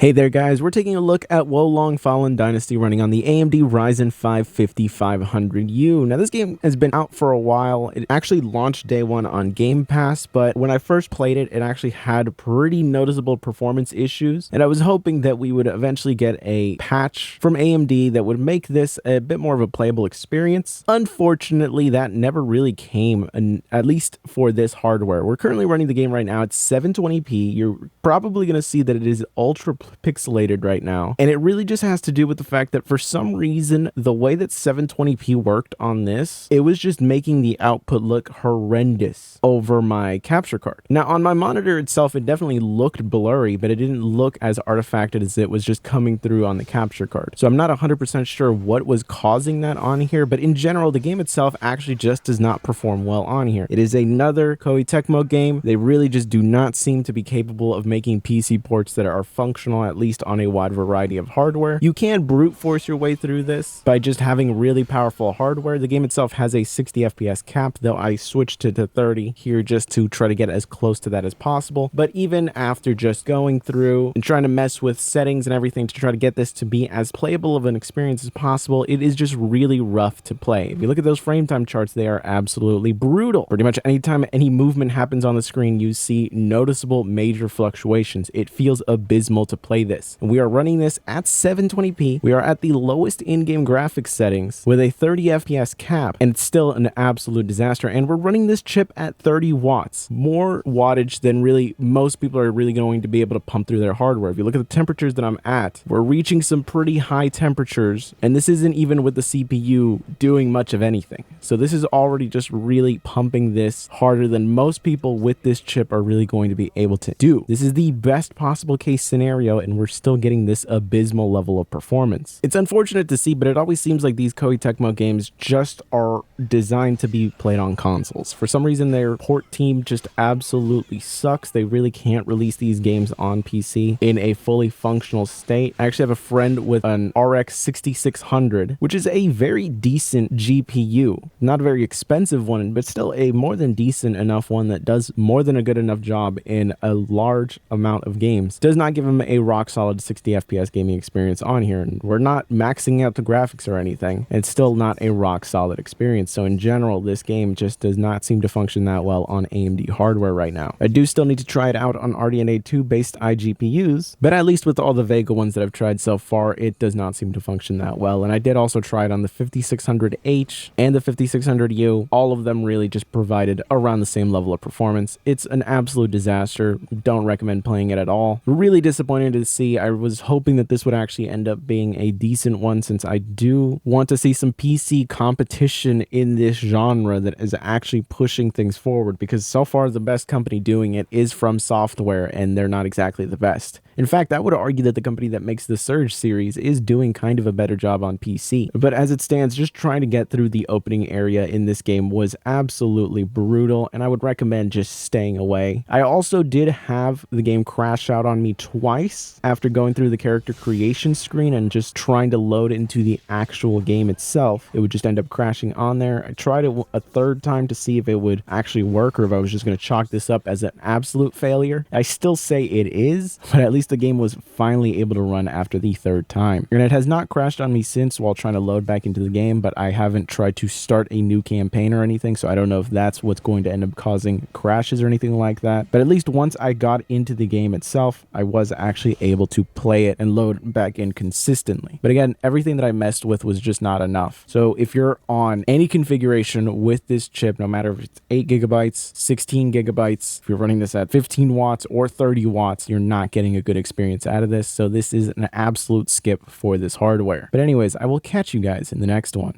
Hey there guys, we're taking a look at Wo Long Fallen Dynasty running on the AMD Ryzen 5 5500U. Now this game has been out for a while. It actually launched day one on Game Pass, but when I first played it, it actually had pretty noticeable performance issues, and I was hoping that we would eventually get a patch from AMD that would make this a bit more of a playable experience. Unfortunately, that never really came, at least for this hardware. We're currently running the game right now at 720p. You're probably going to see that it is ultra pixelated right now, and it really just has to do with the fact that for some reason the way that 720p worked on this, it was just making the output look horrendous over my capture card. Now on my monitor itself, it definitely looked blurry, but it didn't look as artifacted as it was just coming through on the capture card. So I'm not 100% sure what was causing that on here, but in general the game itself actually just does not perform well on here. It is another Koei Tecmo game. They really just do not seem to be capable of making PC ports that are functional, at least on a wide variety of hardware. You can brute force your way through this by just having really powerful hardware. The game itself has a 60 FPS cap, though I switched it to 30 here just to try to get as close to that as possible. But even after just going through and trying to mess with settings and everything to try to get this to be as playable of an experience as possible, it is just really rough to play. If you look at those frame time charts, they are absolutely brutal. Pretty much anytime any movement happens on the screen, you see noticeable major fluctuations. It feels abysmal to play this. And we are running this at 720p. We are at the lowest in-game graphics settings with a 30 FPS cap, and it's still an absolute disaster. And we're running this chip at 30 watts, more wattage than really most people are really going to be able to pump through their hardware. If you look at the temperatures that I'm at, we're reaching some pretty high temperatures, and this isn't even with the CPU doing much of anything. So this is already just really pumping this harder than most people with this chip are really going to be able to do. This is the best possible case scenario, and we're still getting this abysmal level of performance. It's unfortunate to see, but it always seems like these Koei Tecmo games just are designed to be played on consoles. For some reason, their port team just absolutely sucks. They really can't release these games on PC in a fully functional state. I actually have a friend with an RX 6600, which is a very decent GPU. Not a very expensive one, but still a more than decent enough one that does more than a good enough job in a large amount of games. Does not give him a rock solid 60 FPS gaming experience on here, and we're not maxing out the graphics or anything. It's still not a rock solid experience. So in general, this game just does not seem to function that well on AMD hardware right now. I do still need to try it out on RDNA 2 based iGPUs, but at least with all the Vega ones that I've tried so far, it does not seem to function that well. And I did also try it on the 5600H and the 5600U. All of them really just provided around the same level of performance. It's an absolute disaster. Don't recommend playing it at all. Really disappointed to see. I was hoping that this would actually end up being a decent one, since I do want to see some PC competition in this genre that is actually pushing things forward, because so far the best company doing it is From Software, and they're not exactly the best. In fact, I would argue that the company that makes the Surge series is doing kind of a better job on PC. But as it stands, just trying to get through the opening area in this game was absolutely brutal, and I would recommend just staying away. I also did have the game crash out on me twice after going through the character creation screen and just trying to load into the actual game itself. It would just end up crashing on there. I tried it a third time to see if it would actually work, or if I was just going to chalk this up as an absolute failure. I still say it is, but at least the game was finally able to run after the third time. And it has not crashed on me since while trying to load back into the game, but I haven't tried to start a new campaign or anything, so I don't know if that's what's going to end up causing crashes or anything like that. But at least once I got into the game itself, I was actually able to play it and load back in consistently. But again, everything that I messed with was just not enough. So if you're on any configuration with this chip, no matter if it's 8 gigabytes, 16 gigabytes, if you're running this at 15 watts or 30 watts, you're not getting a good experience out of this. So this is an absolute skip for this hardware. But anyways, I will catch you guys in the next one.